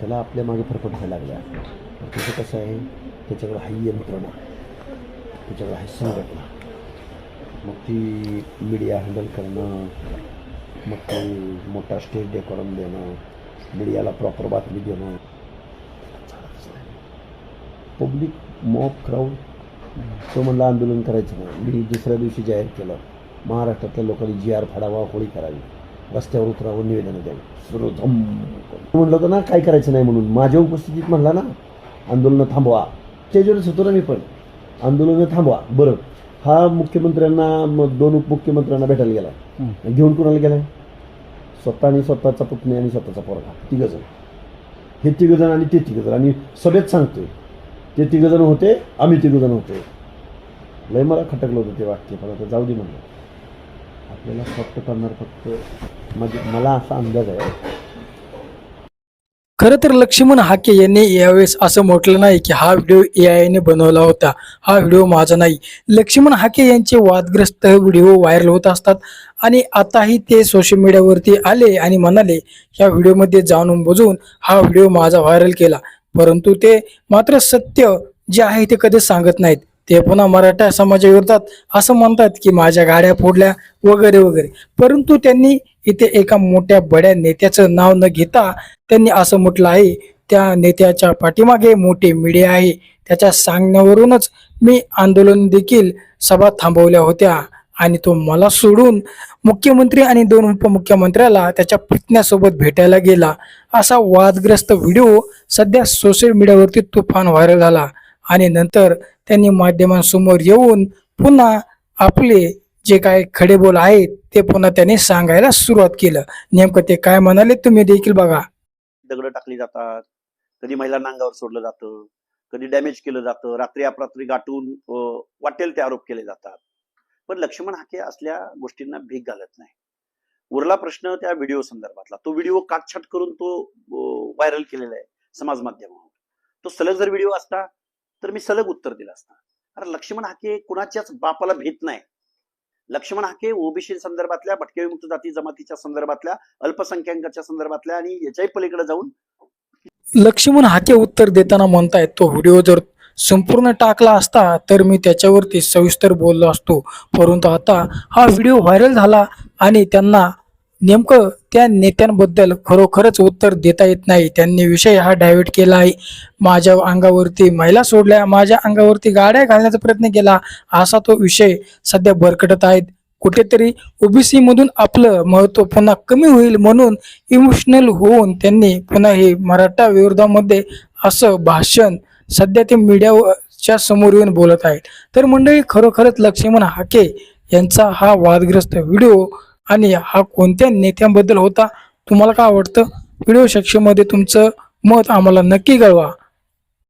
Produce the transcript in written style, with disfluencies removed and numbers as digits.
त्याला आपल्या मागे फरफट व्हायला लागल्या. तर त्याचं कसं आहे, त्याच्याकडं हाही यंत्रणा, त्याच्याकडं हाही संघटना, मग ती मीडिया हँडल करणं, मग ते मोठा स्टेज डेकोरम देणं, मीडियाला प्रॉपर बातमी देणं. पब्लिक मॉब क्राऊड, तो म्हणला आंदोलन करायचं नाही. मी दुसऱ्या दिवशी जाहीर केलं, महाराष्ट्रातल्या लोकांनी GR फाडावा, होळी करावी, रस्त्यावर उतरावं, निवेदनं द्यावी. म्हणलं होतं ना काय करायचं नाही म्हणून. माझ्या उपस्थितीत म्हणला ना आंदोलनं थांबवा. स्टेजवरच होतो ना मी पण, आंदोलनं थांबवा. बरं, हा मुख्यमंत्र्यांना, मग 2 उपमुख्यमंत्र्यांना भेटायला गेला. घेऊन कुणाला गेलाय? स्वतः आणि स्वतःचा पुतणी आणि स्वतःचा पोरगा, 3 जण. हे 3 जण आणि ते 3 जण. आणि सभेत सांगतोय ते 3 जण होते, आम्ही 3 जण होते. लय मला खटकलं होतं ते वाक्य, पण आता जाऊ दे म्हणलं. आपल्याला फक्त करणार फक्त, म्हणजे मला असा अंदाज आहे. खरं तर लक्ष्मण हाके यांनी यावेळेस असं म्हटलं नाही की हा व्हिडिओ AI ने बनवला होता, हा व्हिडिओ माझा नाही. लक्ष्मण हाके यांचे वादग्रस्त व्हिडिओ व्हायरल होत असतात आणि आताही ते सोशल मीडियावरती आले आणि म्हणाले ह्या व्हिडिओमध्ये जाणून बुजून हा व्हिडिओ माझा व्हायरल केला. परंतु ते मात्र सत्य जे आहे ते कधीच सांगत नाहीत. ते पुन्हा मराठा समाजाविरोधात असं म्हणतात की माझ्या गाड्या फोडल्या वगैरे वगैरे. परंतु त्यांनी इथे एका मोठ्या बड्या नेत्याचं नाव न घेता त्यांनी असं म्हटलं आहे, त्या नेत्याच्या पाठीमागे मोठी मीडिया आहे, त्याच्या सांगण्यावरूनच मी आंदोलन देखील सभा थांबवल्या होत्या आणि तो मला सोडून मुख्यमंत्री आणि 2 उपमुख्यमंत्र्याला त्याच्या पुतण्यासोबत भेटायला गेला. असा वादग्रस्त व्हिडिओ सध्या सोशल मीडियावरती तुफान व्हायरल झाला आणि नंतर त्यांनी माध्यमांसमोर येऊन पुन्हा आपले जे काय खडेबोल आहेत ते पुन्हा त्यांनी सांगायला सुरुवात केलं. नेमकं ते काय म्हणाले तुम्ही देखील बघा. दगड टाकली जातात, कधी महिलांना अंगावर सोडलं जातं, कधी डॅमेज केलं जातं, रात्री अपरात्री गाठून वाटेल ते आरोप केले जातात. पण लक्ष्मण हाके असल्या गोष्टींना भीक घालत नाही. उरला प्रश्न त्या व्हिडिओ संदर्भातला. तो व्हिडिओ काटछाट करून तो व्हायरल केलेला आहे समाज माध्यमावर. तो सलग जर व्हिडिओ असता तर मी सलग उत्तर दिलं असतं. अरे लक्ष्मण हाके कुणाच्याच बापाला भीत नाही. लक्ष्मण हाके ओबीसी संदर्भातल्या, भटके विमुक्त जाती जमातीच्या संदर्भातल्या, अल्पसंख्याकांच्या संदर्भातल्या आणि याच्याही पलीकडे जाऊन लक्ष्मण हाके उत्तर देताना म्हणतायत तो व्हिडिओ जर संपूर्ण टाकला असता तर मी त्याच्यावरती सविस्तर बोललो असतो. परंतु आता हा व्हिडिओ व्हायरल झाला आणि त्यांना नेमकं त्या नेत्यांबद्दल खरोखरच उत्तर देता येत नाही. त्यांनी विषय हा डायव्हर्ट केला आहे. माझ्या अंगावरती महिला सोडल्या, माझ्या अंगावरती गाड्या घालण्याचा प्रयत्न केला, असा तो विषय सध्या भरकटत आहेत. कुठेतरी ओबीसी मधून आपलं महत्व पुन्हा कमी होईल म्हणून इमोशनल होऊन त्यांनी पुन्हा हे मराठा विरोधामध्ये असं भाषण सध्या ते मीडियाच्या समोर येऊन बोलत आहेत. तर मंडळी, खरोखरच लक्ष्मण हाके यांचा हा वादग्रस्त व्हिडिओ आणि हा कोणत्या नेत्यांबद्दल होता, तुम्हाला काय वाटतं? व्हिडिओ सेक्शनमध्ये तुमचं मत आम्हाला नक्की कळवा.